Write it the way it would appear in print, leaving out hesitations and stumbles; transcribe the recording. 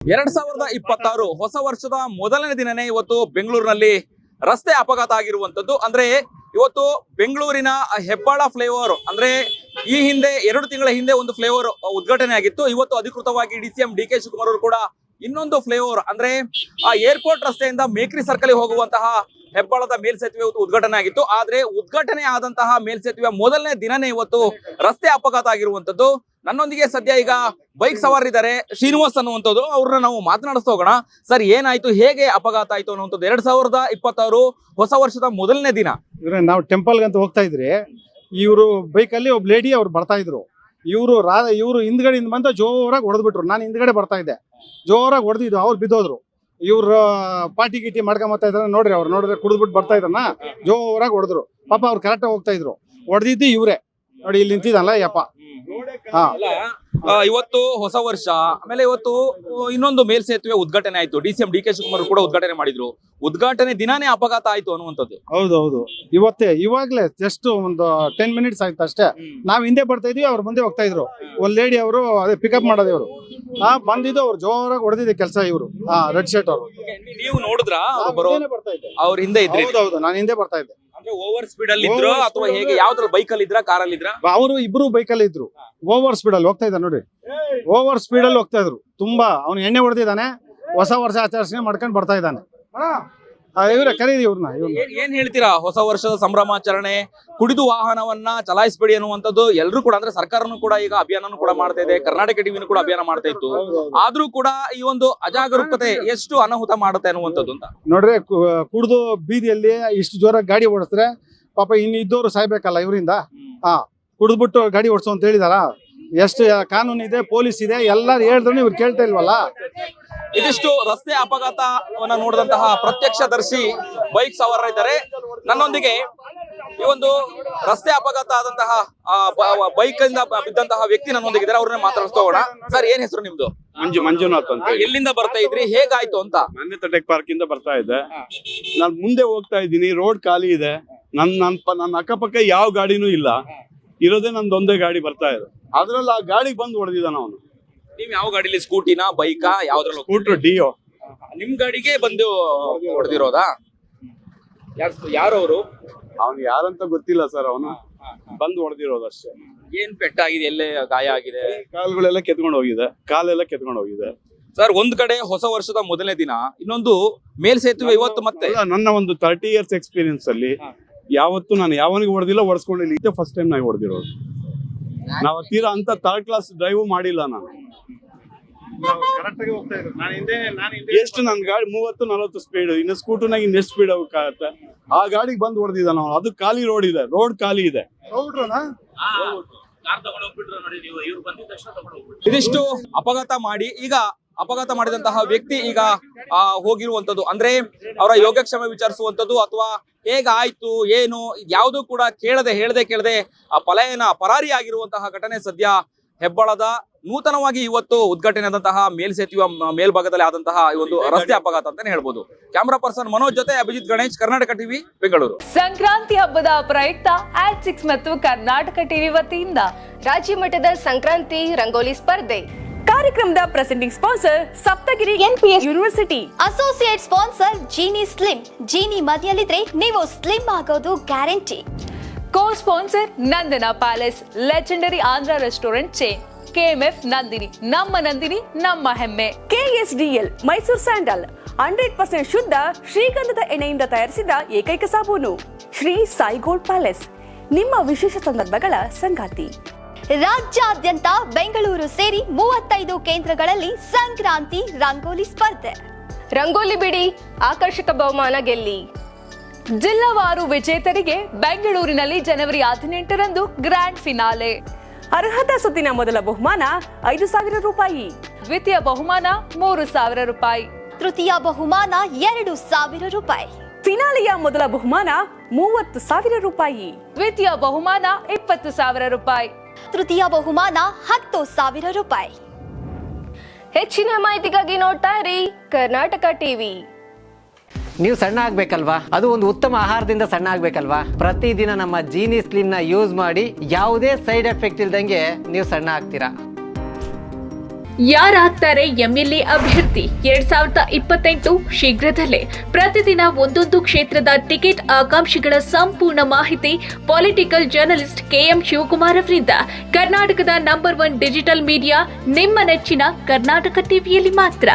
2026 ಹೊಸ ವರ್ಷದ ಮೊದಲನೇ ದಿನನೇ ಇವತ್ತು ಬೆಂಗಳೂರಿನಲ್ಲಿ ರಸ್ತೆ ಅಪಘಾತ ಆಗಿರುವಂತದ್ದು. ಅಂದ್ರೆ ಇವತ್ತು ಬೆಂಗಳೂರಿನ ಹೆಬ್ಬಾಳ ಫ್ಲೈಓವರ್ ಅಂದ್ರೆ ಈ ಹಿಂದೆ 2 ತಿಂಗಳ ಹಿಂದೆ ಒಂದು ಫ್ಲೈಓವರ್ ಉದ್ಘಾಟನೆ ಆಗಿತ್ತು. ಇವತ್ತು ಅಧಿಕೃತವಾಗಿ ಡಿಸಿಎಂ ಡಿ ಕೆ ಶಿವಕುಮಾರ್ ಅವರು ಕೂಡ ಇನ್ನೊಂದು ಫ್ಲೈಓವರ್ ಅಂದ್ರೆ ಆ ಏರ್ಪೋರ್ಟ್ ರಸ್ತೆಯಿಂದ ಮೇಕ್ರಿ ಸರ್ಕಲ್ ಹೋಗುವಂತಹ ಹೆಬ್ಬಾಳದ ಮೇಲ್ಸೇತುವೆ ಉದ್ಘಾಟನೆ ಆಗಿತ್ತು. ಆದ್ರೆ ಉದ್ಘಾಟನೆ ಆದಂತಹ ಮೇಲ್ಸೇತುವೆ ಮೊದಲನೇ ದಿನನೇ ಇವತ್ತು ರಸ್ತೆ ಅಪಘಾತ ಆಗಿರುವಂತದ್ದು. ನನ್ನೊಂದಿಗೆ ಸದ್ಯ ಈಗ ಬೈಕ್ ಸವಾರರಿದ್ದಾರೆ, ಶ್ರೀನಿವಾಸ್ ಅನ್ನುವಂಥದ್ದು. ಅವ್ರನ್ನ ನಾವು ಮಾತನಾಡಿಸ್ತಾ ಹೋಗೋಣ. ಸರ್, ಏನಾಯ್ತು, ಹೇಗೆ ಅಪಘಾತ ಆಯ್ತು ಅನ್ನುವಂಥದ್ದು? 2026 ಹೊಸ ವರ್ಷದ ಮೊದಲನೇ ದಿನ ನಾವು ಟೆಂಪಲ್ಗೆ ಅಂತ ಹೋಗ್ತಾ ಇದ್ರಿ. ಇವರು ಬೈಕಲ್ಲಿ ಒಬ್ಬ ಲೇಡಿ ಅವ್ರು ಬರ್ತಾ ಇದ್ರು. ಇವರು ಹಿಂದ್ಗಡೆಯಿಂದ ಬಂದ ಜೋರಾಗಿ ಹೊಡೆದ್ಬಿಟ್ರು. ನಾನು ಹಿಂದ್ಗಡೆ ಬರ್ತಾ ಇದ್ದೆ, ಜೋರಾಗಿ ಹೊಡೆದಿದ್ದು. ಅವ್ರು ಬಿದ್ದೋದ್ರು. ಇವ್ರು ಪಾರ್ಟಿ ಗಿಟಿ ಮಾಡ್ಕೊಂಬತ್ತಾ ಇದ್ದಾರೆ. ನೋಡ್ರಿ, ಅವ್ರು ನೋಡಿದ್ರೆ ಕುಡಿದ್ಬಿಟ್ಟು ಬರ್ತಾ ಇದ್ದಾನ, ಜೋರಾಗಿ ಹೊಡೆದ್ರು. ಪಾಪ ಅವ್ರು ಕರೆಕ್ಟಾಗಿ ಹೋಗ್ತಾ ಇದ್ರು. ಹೊಡೆದಿದ್ದು ಇವ್ರೆ ನೋಡಿ, ಇಲ್ಲಿ ನಿಂತಿದ್ದಲ್ಲ ಯಪ್ಪ. ಇವತ್ತು ಹೊಸ ವರ್ಷ, ಆಮೇಲೆ ಇವತ್ತು ಇನ್ನೊಂದು ಮೇಲ್ಸೇತುವೆ ಉದ್ಘಾಟನೆ ಆಯ್ತು. ಡಿಸಿಎಂ ಡಿ ಕೆ ಶಿವಕುಮಾರ್ ಕೂಡ ಉದ್ಘಾಟನೆ ಮಾಡಿದ್ರು. ಉದ್ಘಾಟನೆ ದಿನಾನೇ ಅಪಘಾತ ಆಯ್ತು ಅನ್ನುವಂಥದ್ದು. ಹೌದೌದು, ಇವಾಗ್ಲೇ ಜಸ್ಟ್ ಒಂದು 10 ಮಿನಿಟ್ಸ್ ಆಯ್ತು ಅಷ್ಟೇ. ನಾವ್ ಹಿಂದೆ ಬರ್ತಾ ಇದ್ವಿ, ಅವ್ರು ಮುಂದೆ ಹೋಗ್ತಾ ಇದ್ರು. ಒಂದ್ ಲೇಡಿ ಅವರು ಅದೇ ಪಿಕಪ್ ಮಾಡೋದು. ಇವರು ಬಂದಿದ್ದು, ಅವ್ರು ಜೋರಾಗಿ ಹೊಡೆದಿದೆ ಕೆಲಸ. ಇವರು ರೆಡ್ ಶರ್ಟ್ ಅವರು. ನೀವು ನೋಡಿದ್ರ ಅವ್ರ ಹಿಂದೆ ಇದ್ರಿ? ಹೌದೌದು, ನಾನು ಹಿಂದೆ ಬರ್ತಾ ಇದ್ದೆ. ಅಂದ್ರೆ ಓವರ್ ಸ್ಪೀಡ್ ಅಲ್ಲಿ ಇದ್ರು ಅಥವಾ ಹೇಗೆ? ಯಾವ್ದ್ರಲ್ಲಿ ಬೈಕಲ್ಲಿ ಇದ್ರ, ಕಾರಲ್ಲಿ ಇದ್ರ? ಅವರು ಇಬ್ರು ಬೈಕಲ್ಲಿ ಇದ್ರು. ಓವರ್ ಸ್ಪೀಡ್ ಅಲ್ಲಿ ಹೋಗ್ತಾ ಇದ್ದ ನೋಡ್ರಿ, ಓವರ್ ಸ್ಪೀಡ್ ಅಲ್ಲಿ ಹೋಗ್ತಾ ಇದ್ರು. ತುಂಬಾ ಅವ್ನು ಎಣ್ಣೆ ಹೊಡೆದಿದ್ದಾನೆ. ಹೊಸ ವರ್ಷ ಆಚರಣೆ ಮಾಡ್ಕೊಂಡು ಬರ್ತಾ ಇದ್ದಾನೆ. ಇವ್ರೆ ಕರೀರಿ ಇವ್ರನ್ನ. ಏನ್ ಹೇಳ್ತೀರಾ? ಹೊಸ ವರ್ಷದ ಸಂಭ್ರಮಾಚರಣೆ, ಕುಡಿದು ವಾಹನವನ್ನ ಚಲಾಯಿಸಬೇಡಿ ಅನ್ನುವಂಥದ್ದು ಎಲ್ರು ಕೂಡ, ಅಂದ್ರೆ ಸರ್ಕಾರನು ಕೂಡ ಈಗ ಅಭಿಯಾನನು ಕೂಡ ಮಾಡ್ತಾ ಇದೆ. ಕರ್ನಾಟಕ ಟಿವಿನೂ ಕೂಡ ಅಭಿಯಾನ ಮಾಡ್ತಾ ಇತ್ತು. ಆದ್ರೂ ಕೂಡ ಈ ಒಂದು ಅಜಾಗರೂಕತೆ ಎಷ್ಟು ಅನಾಹುತ ಮಾಡುತ್ತೆ ಅನ್ನುವಂಥದ್ದು ಅಂತ ನೋಡ್ರಿ. ಕುಡಿದು ಬೀದಿಯಲ್ಲಿ ಇಷ್ಟು ಜೋರಾಗಿ ಗಾಡಿ ಓಡಿಸಿದ್ರೆ ಪಾಪ ಇದ್ದವರು ಸಾಯ್ಬೇಕಲ್ಲ ಇವರಿಂದ. ಕುಡಿದ್ಬಿಟ್ಟು ಗಾಡಿ ಓಡಿಸು ಅಂತ ಹೇಳಿದಾರ. ಎಷ್ಟು ಕಾನೂನು ಇದೆ, ಪೊಲೀಸ್ ಇದೆ, ಎಲ್ಲಾರು ಹೇಳಿದ್ರು ಇವ್ರು ಕೇಳ್ತಾ ಇಲ್ವಲ್ಲ. ಇದಿಷ್ಟು ರಸ್ತೆ ಅಪಘಾತವನ್ನ ನೋಡಿದಂತಹ ಪ್ರತ್ಯಕ್ಷದರ್ಶಿ ಬೈಕ್ ಸವಾರರಿದ್ದಾರೆ ನನ್ನೊಂದಿಗೆ. ಈ ಒಂದು ರಸ್ತೆ ಅಪಘಾತ ಆದಂತಹ ಬೈಕ್ ಇಂದ ಬಿದ್ದಂತಹ ವ್ಯಕ್ತಿ ನನ್ನೊಂದಿಗೆ ಇದ್ದಾರೆ. ಅವ್ರನ್ನ ಮಾತಾಡಿಸ್ತಾ ಹೋಗೋಣ. ಸರ್, ಏನ್ ಹೆಸರು ನಿಮ್ದು? ಮಂಜುನಾಥ್ ಅಂತ. ಎಲ್ಲಿಂದ ಬರ್ತಾ ಇದ್ರಿ, ಹೇಗಾಯ್ತು ಅಂತ? ಮಾನ್ಯತಾ ಟೆಕ್ ಪಾರ್ಕ್ ಇಂದ ಬರ್ತಾ ಇದ್ದೆ. ನಾನ್ ಮುಂದೆ ಹೋಗ್ತಾ ಇದ್ದೀನಿ, ರೋಡ್ ಖಾಲಿ ಇದೆ. ನನ್ನ ಅಕ್ಕಪಕ್ಕ ಯಾವ ಗಾಡಿನೂ ಇಲ್ಲ, ಇರೋದೇ ನಂದೊಂದೇ ಗಾಡಿ ಬರ್ತಾ ಇದೆ. ಅದ್ರಲ್ಲಿ ಆ ಗಾಡಿಗೆ ಬಂದು ಹೊಡೆದಿದ್ದಾನ ಅವನು. ನೀವ್ ಯಾವ ಗಾಡಿಲಿ, ಸ್ಕೂಟಿನಾ ಬೈಕಾ ಯಾವ್ದ್ರಲ್ಲಿ? Scooter Dio. ನಿಮ್ ಗಾಡಿಗೆ ಬಂದು ಹೊಡೆದಿರೋದಾ? ಯಾರವರು? ಅವ್ನು ಯಾರಂತ ಗೊತ್ತಿಲ್ಲ ಸರ್. ಅವನು ಬಂದು ಹೊಡೆದಿರೋದು ಅಷ್ಟೇ. ಏನ್ ಪೆಟ್ಟಾಗಿದೆ? ಎಲ್ಲೇ ಗಾಯ ಆಗಿದೆ? ಕಾಲುಗಳೆಲ್ಲ ಕೆತ್ಕೊಂಡು ಹೋಗಿದೆ, ಕಾಲೆಲ್ಲ ಕೆತ್ಕೊಂಡು ಹೋಗಿದೆ. ಸರ್, ಒಂದ್ ಕಡೆ ಹೊಸ ವರ್ಷದ ಮೊದಲನೇ ದಿನ, ಇನ್ನೊಂದು ಮೇಲ್ಸೇತುವೆ ಇವತ್ತು ಮತ್ತೆ. ನನ್ನ ಒಂದು 30 years ಎಕ್ಸ್ಪೀರಿಯನ್ಸ್ ಅಲ್ಲಿ ಯಾವತ್ತು ನಾನು ಯಾವನಿಗೆ ಹೊಡೆದಿಲ್ಲ, ಹೊಡೆಸ್ಕೊಂಡಿಲ್ಲ. ಇದೇ ಫಸ್ಟ್ ಟೈಮ್ ನಾವು ಹೊಡೆದಿರೋದು. ನಾವು ತೀರಾ ಅಂತ 3rd class ಡ್ರೈವ್ ಮಾಡಿಲ್ಲ ನಾನು. ಎಷ್ಟು ನನ್ ಗಾಡಿ 30-40 ಸ್ಪೀಡ್, ಇನ್ನು ಸ್ಕೂಟರ್ನಾಗ ಇನ್ನೆಷ್ಟು ಸ್ಪೀಡ್ ಹೋಗಕ್ಕಾಗತ್ತೆ? ಆ ಗಾಡಿಗೆ ಬಂದು ಹೊಡೆದಿದ್ದ ನಾವು. ಅದು ಖಾಲಿ ರೋಡ್ ಇದೆ, ರೋಡ್ ಖಾಲಿ ಇದೆ. ಇದಿಷ್ಟು ಅಪಘಾತ ಮಾಡಿ ಈಗ ಅಪಘಾತ ಮಾಡಿದಂತಹ ವ್ಯಕ್ತಿ ಈಗ ಹೋಗಿರುವಂತದ್ದು. ಅಂದ್ರೆ ಅವರ ಯೋಗಕ್ಷೇಮ ವಿಚಾರಿಸುವಂತದ್ದು ಅಥವಾ ಹೇಗಾಯ್ತು ಏನು ಯಾವುದು ಕೂಡ ಹೇಳದೆ ಕೇಳದೆ ಪರಾರಿ ಆಗಿರುವಂತಹ ಘಟನೆ ಸದ್ಯ ಹೆಬ್ಬಾಳದ ನೂತನವಾಗಿ ಇವತ್ತು ಉದ್ಘಾಟನೆ ಆದಂತಹ ಮೇಲ್ಸೇತುವೆ ಮೇಲ್ಭಾಗದಲ್ಲಿ ಆದಂತಹ ಈ ಒಂದು ರಸ್ತೆ ಅಪಘಾತ ಅಂತಾನೆ ಹೇಳ್ಬೋದು. ಕ್ಯಾಮರಾ ಪರ್ಸನ್ ಮನೋಜ್ ಜೊತೆ ಅಭಿಜಿತ್ ಗಣೇಶ್, ಕರ್ನಾಟಕ ಟಿವಿ, ಬೆಂಗಳೂರು. ಸಂಕ್ರಾಂತಿ ಹಬ್ಬದ ಪ್ರಯುಕ್ತ Ad6 ಮತ್ತು ಕರ್ನಾಟಕ ಟಿವಿ ವತಿಯಿಂದ ರಾಜ್ಯ ಮಟ್ಟದ ಸಂಕ್ರಾಂತಿ ರಂಗೋಲಿ ಸ್ಪರ್ಧೆ. ಕಾರ್ಯಕ್ರಮದ presenting sponsor Saptagiri NPS university. Associate sponsor Genie slim. Genie ಮನೆಯಲ್ಲಿದ್ರೆ ನೀವು ಸ್ಲಿಮ್ ಆಗೋದು guarantee. Co sponsor Nandana palace, legendary Andhra restaurant chain. KMF Nandini, ನಮ್ಮ ನಂದಿನಿ ನಮ್ಮ ಹೆಮ್ಮೆ. KSDL ಮೈಸೂರು ಸ್ಯಾಂಡಲ್ 100% ಶುದ್ಧ ಶ್ರೀಗಂಧದ ಎಣ್ಣೆಯಿಂದ ತಯಾರಿಸಿದ ಏಕೈಕ ಸಾಬೂನು. ಶ್ರೀ ಸಾಯಿ ಗೋಲ್ಡ್ ಪ್ಯಾಲೇಸ್, ನಿಮ್ಮ ವಿಶೇಷ ಸಂದರ್ಭಗಳ ಸಂಗಾತಿ. ರಾಜ್ಯಾದ್ಯಂತ ಬೆಂಗಳೂರು ಸೇರಿ 35 ಕೇಂದ್ರಗಳಲ್ಲಿ ಸಂಕ್ರಾಂತಿ ರಂಗೋಲಿ ಸ್ಪರ್ಧೆ. ರಂಗೋಲಿ ಬಿಡಿ, ಆಕರ್ಷಕ ಬಹುಮಾನ ಗೆಲ್ಲಿ. ಜಿಲ್ಲಾವಾರು ವಿಜೇತರಿಗೆ ಬೆಂಗಳೂರಿನಲ್ಲಿ ಜನವರಿ 18ರಂದು ಗ್ರ್ಯಾಂಡ್ ಫಿನಾಲೆ. ಅರ್ಹತಾ ಸುತ್ತಿನ ಮೊದಲ ಬಹುಮಾನ 5,000 ರೂಪಾಯಿ, ದ್ವಿತೀಯ ಬಹುಮಾನ 3,000 ರೂಪಾಯಿ, ತೃತೀಯ ಬಹುಮಾನ 2,000 ರೂಪಾಯಿ, ಫಿನಾಲೆಯ ಮೊದಲ ಬಹುಮಾನ 30,000 ರೂಪಾಯಿ, ದ್ವಿತೀಯ ಬಹುಮಾನ 20,000 ರೂಪಾಯಿ, ತೃತೀಯ ಬಹುಮಾನ 10,000 ರೂಪಾಯಿ. ಹೆಚ್ಚಿನ ಮಾಹಿತಿಗಾಗಿ ನೋಡ್ತಾ ಇರಿ ಕರ್ನಾಟಕ ಟಿವಿ. ನೀವು ಸಣ್ಣ ಆಗ್ಬೇಕಲ್ವಾ? ಅದು ಒಂದು ಉತ್ತಮ ಆಹಾರದಿಂದ ಸಣ್ಣ ಆಗ್ಬೇಕಲ್ವಾ? ಪ್ರತಿದಿನ ನಮ್ಮ ಜೀನಿ ಸ್ಲಿಮ್ ನ ಯೂಸ್ ಮಾಡಿ ಯಾವುದೇ ಸೈಡ್ ಎಫೆಕ್ಟ್ ಇಲ್ದಂಗೆ ನೀವು ಸಣ್ಣ ಆಗ್ತೀರಾ. ಯಾರಾಗ್ತಾರೆ ಎಂಎಲ್ಎ ಅಭ್ಯರ್ಥಿ 2028 ಶೀಘ್ರದಲ್ಲೇ. ಪ್ರತಿದಿನ ಒಂದೊಂದು ಕ್ಷೇತ್ರದ ಟಿಕೆಟ್ ಆಕಾಂಕ್ಷಿಗಳ ಸಂಪೂರ್ಣ ಮಾಹಿತಿ ಪೊಲಿಟಿಕಲ್ ಜರ್ನಲಿಸ್ಟ್ KM ಶಿವಕುಮಾರ್ ಅವರಿಂದ. ಕರ್ನಾಟಕದ ನಂಬರ್ 1 ಡಿಜಿಟಲ್ ಮೀಡಿಯಾ ನಿಮ್ಮ ನೆಚ್ಚಿನ ಕರ್ನಾಟಕ ಟಿವಿಯಲ್ಲಿ ಮಾತ್ರ.